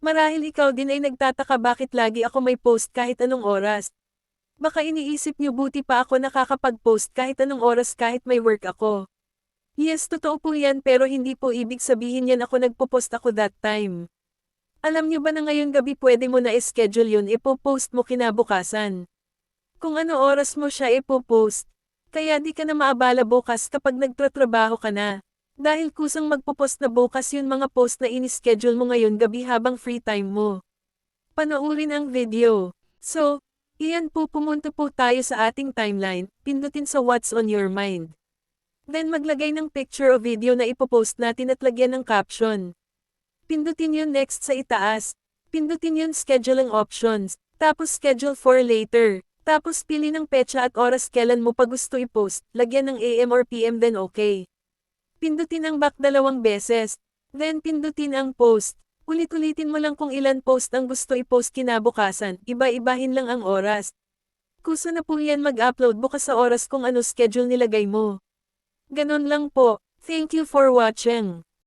Marahil ikaw din ay nagtataka bakit lagi ako may post kahit anong oras. Baka iniisip niyo buti pa ako nakakapag-post kahit anong oras kahit may work ako. Yes, totoo po yan pero hindi po ibig sabihin yan ako nagpo-post ako that time. Alam niyo ba na ngayong gabi pwede mo na schedule yun ipo-post mo kinabukasan. Kung ano oras mo siya ipo-post. Kaya di ka na maabala bukas kapag nagtratrabaho ka na. Dahil kusang magpo-post na bukas yun mga post na in-schedule mo ngayon gabi habang free time mo. Panoorin ang video. So, iyan po pumunta po tayo sa ating timeline, pindutin sa What's on your mind. Then maglagay ng picture o video na ipopost natin at lagyan ng caption. Pindutin yun next sa itaas. Pindutin yun scheduling options, tapos schedule for later. Tapos pili ng petsa at oras kailan mo pa gusto i-post, lagyan ng AM or PM then okay. Pindutin ang back 2 beses. Then pindutin ang post. Ulit-ulitin mo lang kung ilan post ang gusto i-post kinabukasan, iba-ibahin lang ang oras. Kusa na po yan mag-upload bukas sa oras kung ano schedule nilagay mo. Ganon lang po. Thank you for watching.